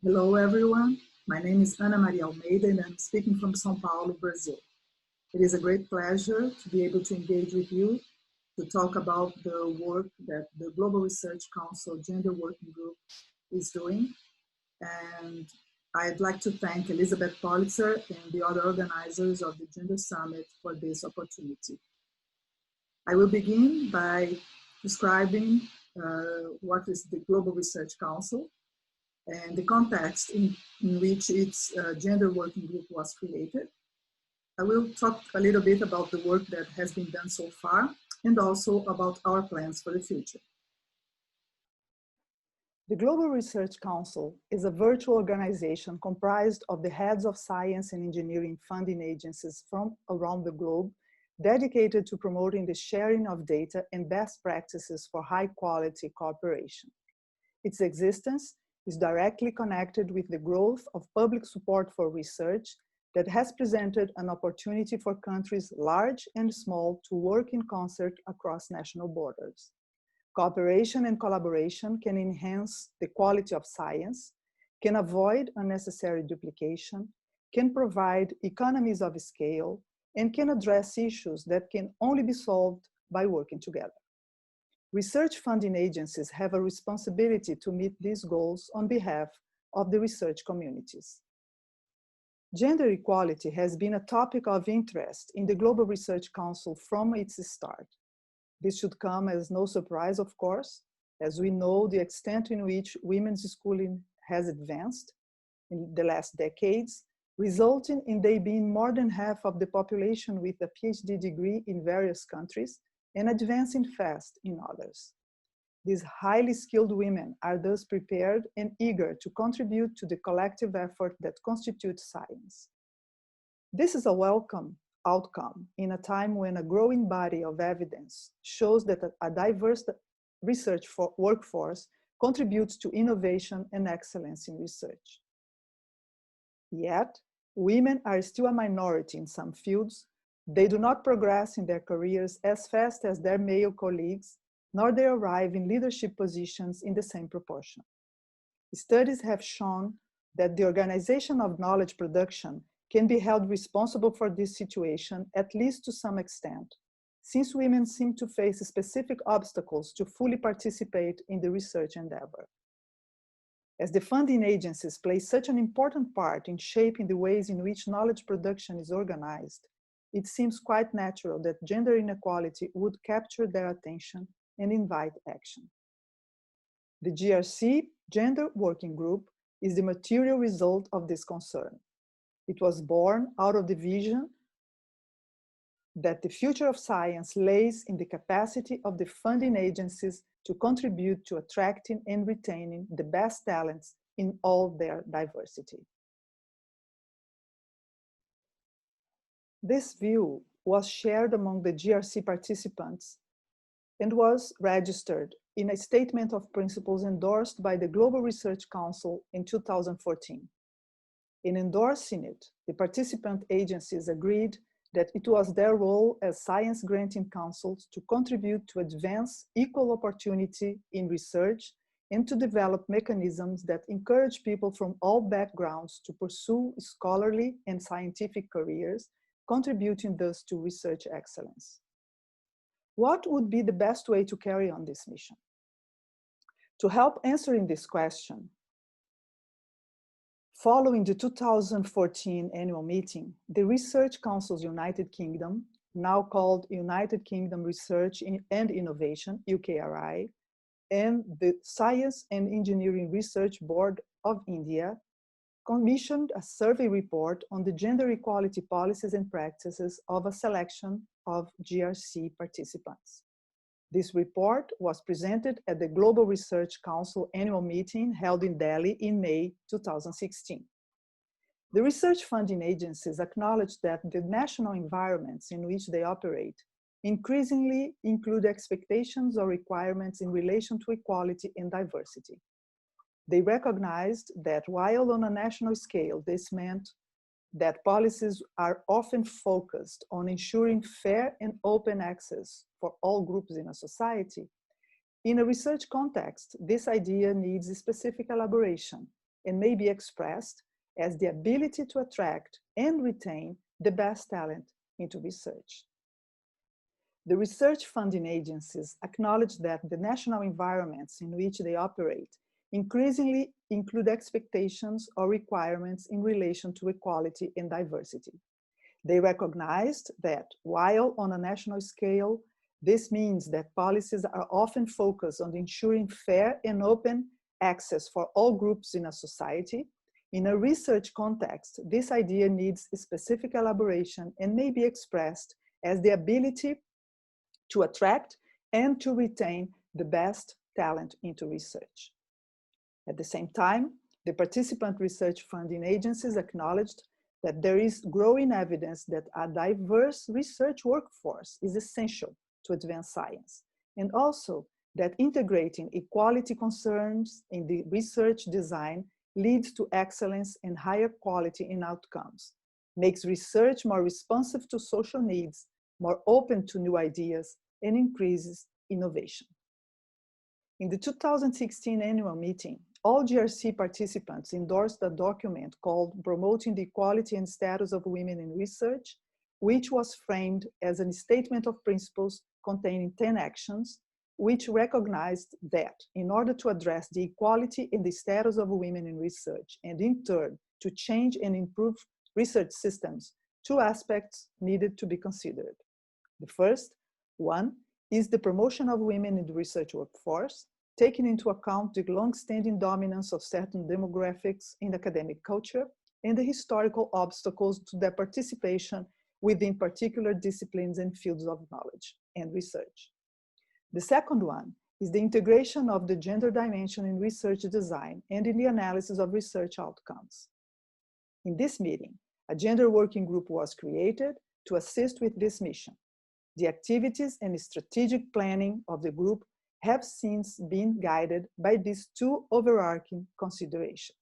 Hello, everyone. My name is Ana Maria Almeida, and I'm speaking from São Paulo, Brazil. It is a great pleasure to be able to engage with you to talk about the work that the Global Research Council Gender Working Group is doing. And I'd like to thank Elizabeth Politzer and the other organizers of the Gender Summit for this opportunity. I will begin by describing what is the Global Research Council and the context in which its gender working group was created. I will talk a little bit about the work that has been done so far and also about our plans for the future. The Global Research Council is a virtual organization comprised of the heads of science and engineering funding agencies from around the globe, dedicated to promoting the sharing of data and best practices for high quality cooperation. Its existence is directly connected with the growth of public support for research that has presented an opportunity for countries large and small to work in concert across national borders. Cooperation and collaboration can enhance the quality of science, can avoid unnecessary duplication, can provide economies of scale, and can address issues that can only be solved by working together. Research funding agencies have a responsibility to meet these goals on behalf of the research communities. Gender equality has been a topic of interest in the Global Research Council from its start. This should come as no surprise, of course, as we know the extent in which women's schooling has advanced in the last decades, resulting in they being more than half of the population with a PhD degree in various countries, and advancing fast in others. These highly skilled women are thus prepared and eager to contribute to the collective effort that constitutes science. This is a welcome outcome in a time when a growing body of evidence shows that a diverse research workforce contributes to innovation and excellence in research. Yet, women are still a minority in some fields. They do not progress in their careers as fast as their male colleagues, nor they arrive in leadership positions in the same proportion. Studies have shown that the organization of knowledge production can be held responsible for this situation, at least to some extent, since women seem to face specific obstacles to fully participate in the research endeavor. As the funding agencies play such an important part in shaping the ways in which knowledge production is organized, it seems quite natural that gender inequality would capture their attention and invite action. The GRC, Gender Working Group, is the material result of this concern. It was born out of the vision that the future of science lays in the capacity of the funding agencies to contribute to attracting and retaining the best talents in all their diversity. This view was shared among the GRC participants and was registered in a statement of principles endorsed by the Global Research Council in 2014. In endorsing it, the participant agencies agreed that it was their role as science granting councils to contribute to advance equal opportunity in research and to develop mechanisms that encourage people from all backgrounds to pursue scholarly and scientific careers, contributing thus to research excellence. What would be the best way to carry on this mission? To help answering this question, following the 2014 annual meeting, the Research Council's United Kingdom, now called United Kingdom Research and Innovation, UKRI, and the Science and Engineering Research Board of India commissioned a survey report on the gender equality policies and practices of a selection of GRC participants. This report was presented at the Global Research Council annual meeting held in Delhi in May 2016. The research funding agencies acknowledge that the national environments in which they operate increasingly include expectations or requirements in relation to equality and diversity. They recognized that while on a national scale, this meant that policies are often focused on ensuring fair and open access for all groups in a society. In a research context, this idea needs specific elaboration and may be expressed as the ability to attract and retain the best talent into research. The research funding agencies acknowledge that the national environments in which they operate increasingly include expectations or requirements in relation to equality and diversity. They recognized that while on a national scale, this means that policies are often focused on ensuring fair and open access for all groups in a society. In a research context, this idea needs specific elaboration and may be expressed as the ability to attract and to retain the best talent into research. At the same time, the participant research funding agencies acknowledged that there is growing evidence that a diverse research workforce is essential to advance science, and also that integrating equality concerns in the research design leads to excellence and higher quality in outcomes, makes research more responsive to social needs, more open to new ideas, and increases innovation. In the 2016 annual meeting, all GRC participants endorsed a document called Promoting the Equality and Status of Women in Research, which was framed as a statement of principles containing 10 actions, which recognized that in order to address the equality and the status of women in research, and in turn to change and improve research systems, two aspects needed to be considered. The first one is the promotion of women in the research workforce, taking into account the long-standing dominance of certain demographics in academic culture and the historical obstacles to their participation within particular disciplines and fields of knowledge and research. The second one is the integration of the gender dimension in research design and in the analysis of research outcomes. In this meeting, a gender working group was created to assist with this mission. The activities and strategic planning of the group have since been guided by these two overarching considerations.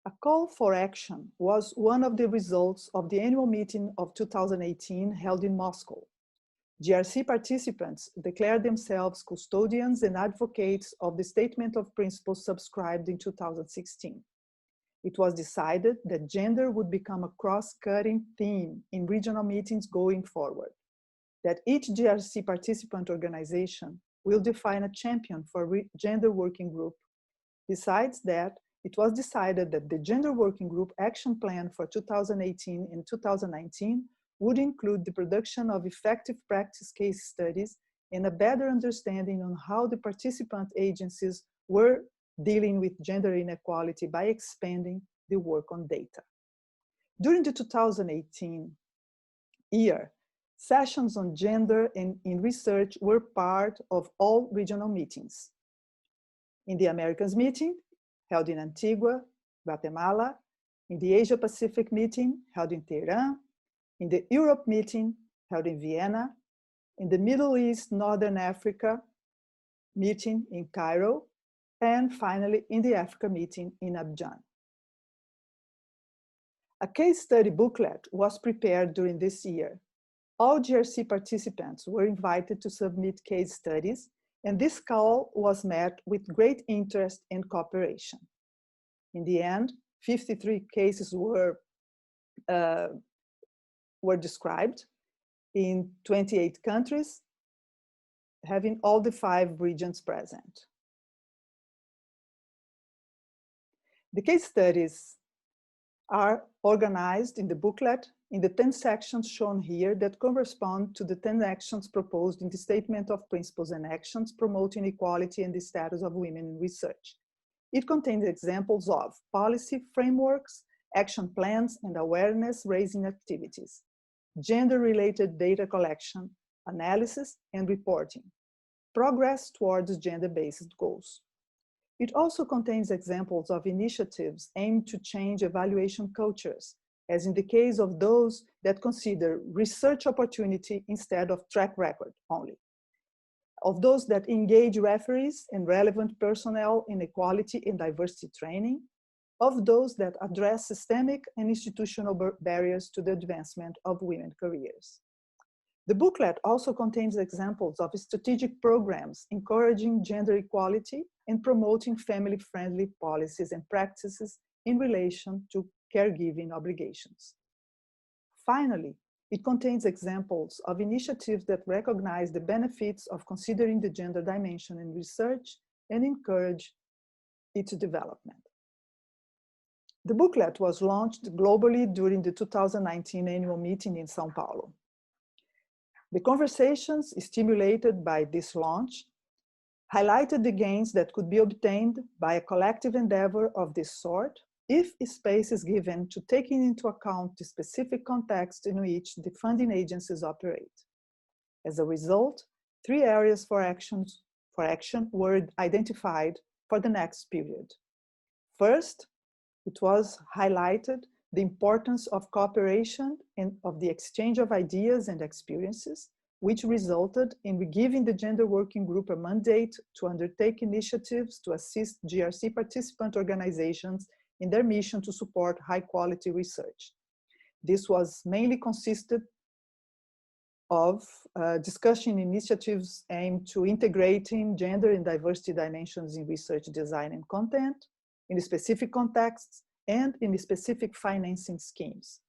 A call for action was one of the results of the annual meeting of 2018 held in Moscow. GRC participants declared themselves custodians and advocates of the Statement of Principles subscribed in 2016. It was decided that gender would become a cross-cutting theme in regional meetings going forward, that each GRC participant organization will define a champion for gender working group. Besides that, it was decided that the Gender Working Group Action Plan for 2018 and 2019 would include the production of effective practice case studies and a better understanding on how the participant agencies were dealing with gender inequality by expanding the work on data. During the 2018 year, sessions on gender in research were part of all regional meetings. In the Americas meeting, held in Antigua, Guatemala, in the Asia Pacific meeting, held in Tehran, in the Europe meeting, held in Vienna, in the Middle East, Northern Africa meeting in Cairo, and finally in the Africa meeting in Abidjan. A case study booklet was prepared during this year. All GRC participants were invited to submit case studies, and this call was met with great interest and cooperation. In the end, 53 cases were described in 28 countries, having all the 5 regions present. The case studies are organized in the booklet in the 10 sections shown here that correspond to the 10 actions proposed in the Statement of Principles and Actions promoting equality and the status of women in research. It contains examples of policy frameworks, action plans, and awareness-raising activities, gender-related data collection, analysis, and reporting, progress towards gender-based goals. It also contains examples of initiatives aimed to change evaluation cultures, as in the case of those that consider research opportunity instead of track record only, of those that engage referees and relevant personnel in equality and diversity training, of those that address systemic and institutional barriers to the advancement of women's careers. The booklet also contains examples of strategic programs encouraging gender equality and promoting family-friendly policies and practices in relation to caregiving obligations. Finally, it contains examples of initiatives that recognize the benefits of considering the gender dimension in research and encourage its development. The booklet was launched globally during the 2019 annual meeting in São Paulo. The conversations stimulated by this launch highlighted the gains that could be obtained by a collective endeavor of this sort if space is given to taking into account the specific context in which the funding agencies operate. As a result, 3 areas for action were identified for the next period. First, it was highlighted the importance of cooperation and of the exchange of ideas and experiences, which resulted in giving the Gender Working Group a mandate to undertake initiatives to assist GRC participant organizations in their mission to support high-quality research. This was mainly consisted of discussion initiatives aimed to integrating gender and diversity dimensions in research design and content, in specific contexts, and in specific financing schemes.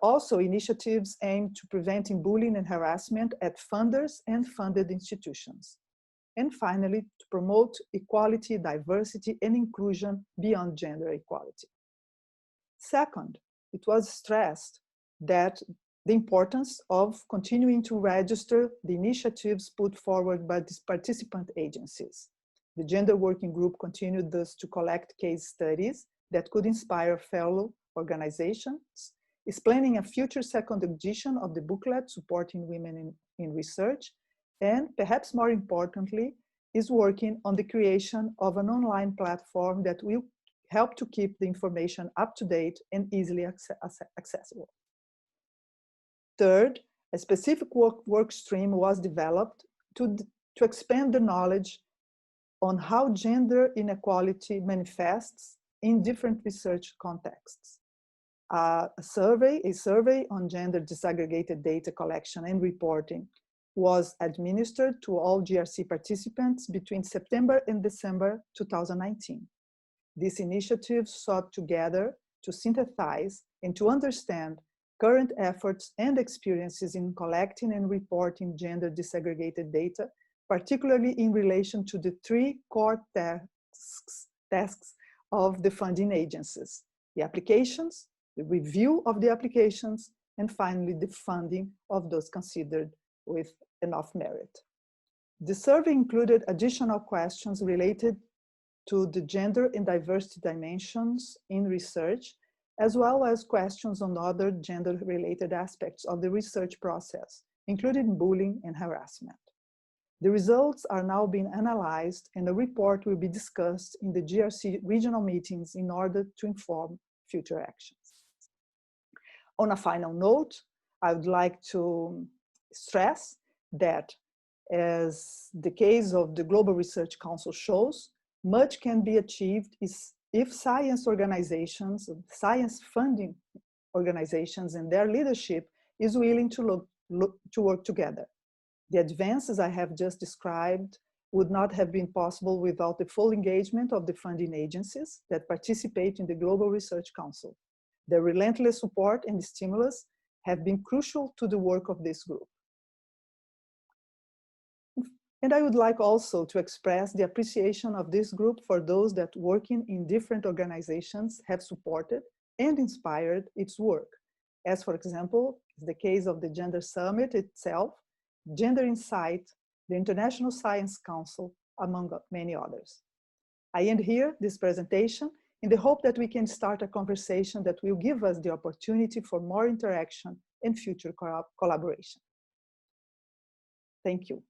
Also, initiatives aimed to preventing bullying and harassment at funders and funded institutions. And finally, to promote equality, diversity, and inclusion beyond gender equality. Second, it was stressed that the importance of continuing to register the initiatives put forward by these participant agencies. The Gender Working Group continued thus to collect case studies that could inspire fellow organizations, is planning a future second edition of the booklet supporting women in research, and perhaps more importantly, is working on the creation of an online platform that will help to keep the information up to date and easily accessible. Third, a specific work stream was developed to expand the knowledge on how gender inequality manifests in different research contexts. A survey on gender disaggregated data collection and reporting was administered to all GRC participants between September and December 2019. This initiative sought together to synthesize and to understand current efforts and experiences in collecting and reporting gender disaggregated data, particularly in relation to the 3 core tasks of the funding agencies: the applications, the review of the applications, and finally the funding of those considered with enough merit. The survey included additional questions related to the gender and diversity dimensions in research, as well as questions on other gender-related aspects of the research process, including bullying and harassment. The results are now being analyzed, and a report will be discussed in the GRC regional meetings in order to inform future actions. On a final note, I would like to stress that, as the case of the Global Research Council shows, much can be achieved if science organizations, science funding organizations and their leadership is willing to work together. The advances I have just described would not have been possible without the full engagement of the funding agencies that participate in the Global Research Council. Their relentless support and stimulus have been crucial to the work of this group. And I would like also to express the appreciation of this group for those that working in different organizations have supported and inspired its work, as for example, the case of the Gender Summit itself, Gender Insight, the International Science Council, among many others. I end here this presentation in the hope that we can start a conversation that will give us the opportunity for more interaction and future collaboration. Thank you.